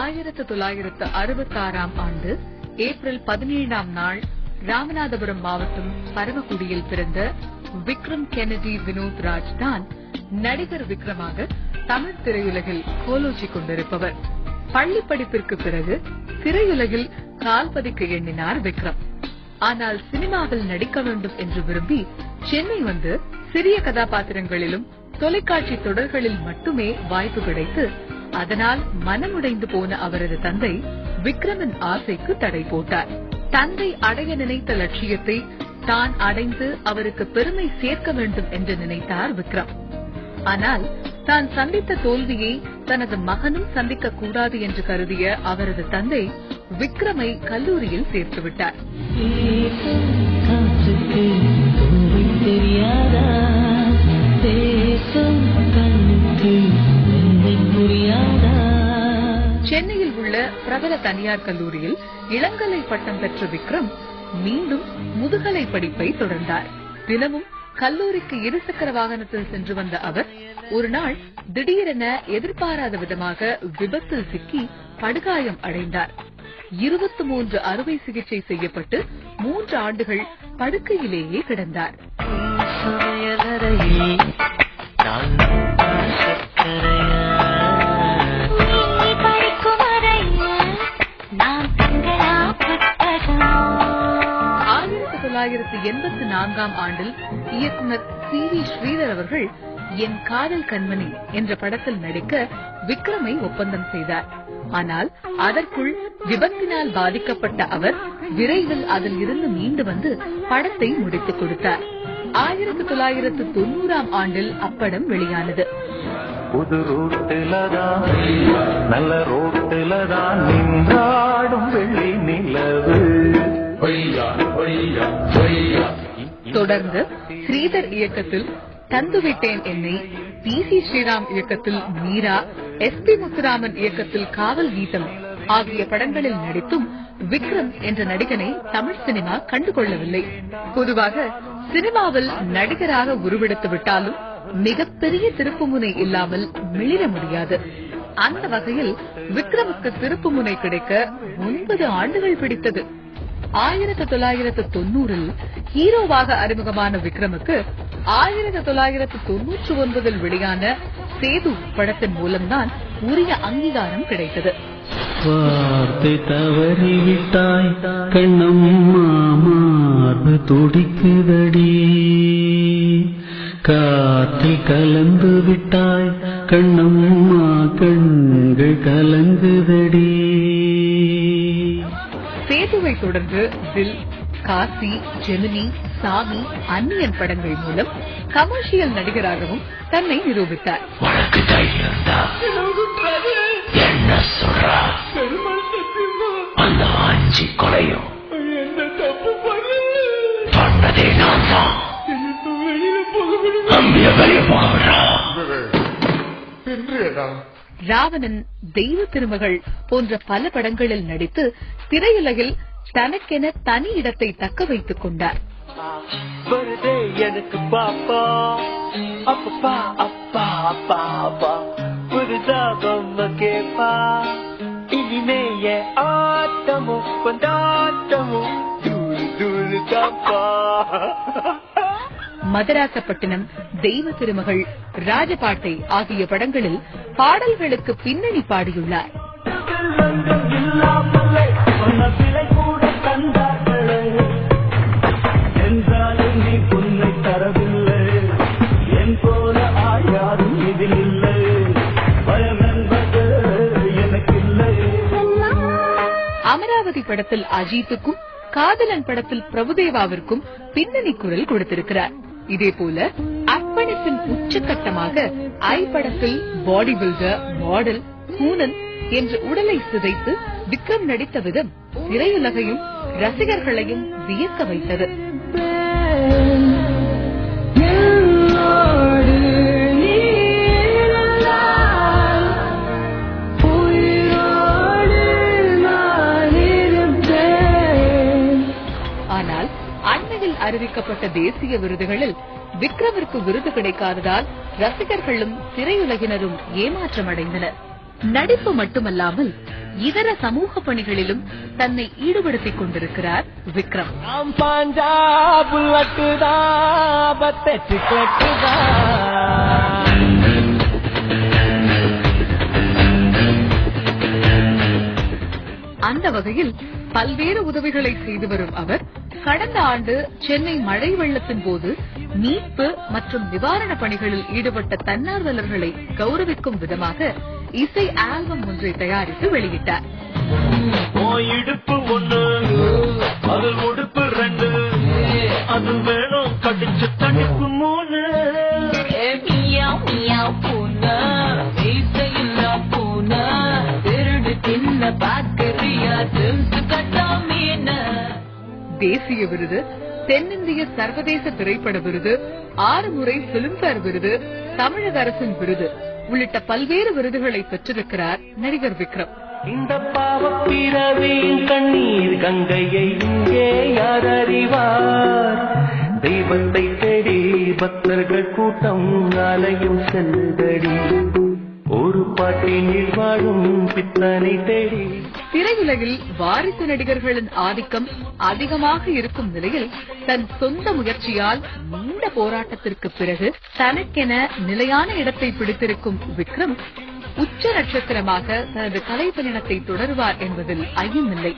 1966 ஆண்டு ஏப்ரல் 17ஆம் நாள் ராமநாதபுரம் மாவட்டம் பரமக்குடியில் பிறந்த விக்ரம் கென்னடி வினோத் ராஜ் தான் நடிகர் விக்ரமாக தமிழ் திரையுலகில் கோலோச்சிக் கொண்டிருப்பவர். பள்ளி படிப்பிற்கு பிறகு திரையுலகில் கால் பதிக்க எண்ணினார் விக்ரம். ஆனால் சினிமாவில் நடிக்க வேண்டும் என்று விரும்பி சென்னை வந்து சிறிய கதாபாத்திரங்களிலும் தொலைக்காட்சி தொடர்களில் மட்டுமே வாய்ப்பு கிடைத்து அதனால் மனமுடைந்து போன அவரது தந்தை விக்ரமின் ஆசைக்கு தடை போட்டார். தந்தை அடைய நினைத்த லட்சியத்தை தான் அடைந்து அவருக்கு பெருமை சேர்க்க வேண்டும் என்று நினைத்தார் விக்ரம். ஆனால் தான் சந்தித்த தோல்வியை தனது மகனும் சந்திக்க கூடாது என்று கருதிய அவரது தந்தை விக்ரமை கல்லூரியில் சேர்த்துவிட்டார். சென்னையில் உள்ள பிரபல தனியார் கல்லூரியில் இளங்கலை பட்டம் பெற்ற விக்ரம் மீண்டும் முதுகலை படிப்பை தொடர்ந்தார். தினமும் கல்லூரிக்கு இருசக்கர வாகனத்தில் சென்று வந்த அவர் ஒரு நாள் திடீரென எதிர்பாராத விதமாக விபத்தில் சிக்கி படுகாயம் அடைந்தார். 23 அறுவை சிகிச்சை செய்யப்பட்டு 3 ஆண்டுகள் படுக்கையிலேயே கிடந்தார். ஆண்டில் இயக்குனர் CV ஸ்ரீதர் அவர்கள் என் காதல் கண்மணி என்ற படத்தில் நடிக்க விக்ரமை ஒப்பந்தம் செய்தார். ஆனால் அதற்குள் விபத்தினால் பாதிக்கப்பட்ட அவர் விரைவில் அதில் இருந்து மீண்டு வந்து படத்தை முடித்துக் கொடுத்தார். 1990ஆம் ஆண்டில் அப்படம் வெளியானது. புது ரோட்டிலதான் நல்ல ரோட்டிலதான் நின்றாடும் வெள்ளி நிலவு. தொடர்ந்து ஸ்ரீதர் இயக்கத்தில் தந்துவிட்டேன் என்னை, PC ஸ்ரீராம் இயக்கத்தில் மீரா, SP முத்துராமன் இயக்கத்தில் காவல் கீதம் ஆகிய படங்களில் நடித்தும் விக்ரம் என்ற நடிகனை தமிழ் சினிமா கண்டுகொள்ளவில்லை. பொதுவாக சினிமாவில் நடிகராக உருவெடுத்து விட்டாலும் மிகப்பெரிய திருப்புமுனை இல்லாமல் மிளிர முடியாது. அந்த வகையில் விக்ரமுக்கு திருப்புமுனை கிடைக்க 9 ஆண்டுகள் பிடித்தது. 1990இல் ஹீரோவாக அறிமுகமான விக்ரமுக்கு 1999இல் வெளியான சேது படத்தின் மூலம்தான் உரிய அங்கீகாரம் கிடைத்தது. வார்த்தை தவறிவிட்டாய் கண்ணம்மா, மார்பு துடிக்குதடி, காற்றில் கலந்து விட்டாய் கண்ணம்மா, கண்கள் கலங்குதடி. சேதுவை தொடர்ந்து தில், காசி, ஜெமினி, சாமி, அந்நியன் படங்கள் மூலம் கமர்ஷியல் நடிகராகவும் தன்னை நிரூபித்தார். என்ன சொல்றா? அந்த ஆஞ்சி கொலையும் பண்ணதே நான் தான். வெளியே போகவிடா. ராவணன், தெய்வ திருமகள் போன்ற பல படங்களில் நடித்து திரையுலகில் தனக்கென தனி இடத்தை தக்க வைத்துக் கொண்டார். எனக்கு பாப்பா அப்பா அப்பா அப்பா அப்பா புதுசா பொம்மை கேப்பா, இனிமே ஆட்டமும் கொண்டாட்டமும் தூள் தூள் தாப்பா. மதராசப்பட்டினம், தெய்வ திருமகள், ராஜபாட்டை ஆகிய படங்களில் பாடல்களுக்கு பின்னணி பாடியுள்ளார். அமராவதி படத்தில் அஜித்துக்கும், காதலன் படத்தில் பிரபுதேவாவிற்கும் பின்னணி குரல் கொடுத்திருக்கிறார். இதேபோல அர்ப்பணிப்பின் உச்சகட்டமாக ஐ படத்தில் பாடி பில்டர், மாடல், கூனன் என்று உடலை சிதைத்து விக்ரம் நடித்த விதம் திரையுலகையும் ரசிகர்களையும் வியக்க வைத்தது. ஆனால் அண்மையில் அறிவிக்கப்பட்ட தேசிய விருதுகளில் விக்ரமிற்கு விருது கிடைக்காததால் ரசிகர்களும் திரையுலகினரும் ஏமாற்றமடைந்தனர். நடிப்பு மட்டுமல்லாமல் இதர சமூக பணிகளிலும் தன்னை ஈடுபடுத்திக் கொண்டிருக்கிறார் விக்ரம். அந்த வகையில் பல்வேறு உதவிகளை செய்து வரும் அவர் கடந்த ஆண்டு சென்னை மழை வெள்ளத்தின் போது மீட்பு மற்றும் நிவாரண பணிகளில் ஈடுபட்ட தன்னார்வலர்களை கௌரவிக்கும் விதமாக இசை ஆல்பம் ஒன்றை தயாரித்து வெளியிட்டார். இடுப்பு ஒண்ணு, அது உடுப்பு ரெண்டு, அது வேணும் கடிச்சு தடுப்பு மூணு. தேசிய விருது, தென்னிந்திய சர்வதேச திரைப்பட விருது, 6 முறை பிலிம்பேர் விருது, தமிழக அரசின் விருது உள்ளிட்ட பல்வேறு விருதுகளை பெற்றிருக்கிறார் நடிகர் விக்ரம். இந்த பாவப்பிறவியின் கண்ணீர் கங்கையை இங்கே யார் அறிவார்? தெய்வத்தை தேடி பக்தர்கள் கூட்டம் அலையும் சென்றடி, ஒரு பாட்டினில் வாழும் பித்தனை தேடி. திரையுலகில் வாரிசு நடிகர்களின் ஆதிக்கம் அதிகமாக இருக்கும் நிலையில் தன் சொந்த முயற்சியால் நீண்ட போராட்டத்திற்கு பிறகு தனக்கென நிலையான இடத்தை பிடித்திருக்கும் விக்ரம் உச்ச நட்சத்திரமாக தனது கலை பயணத்தை தொடருவார் என்பதில் ஐயமில்லை.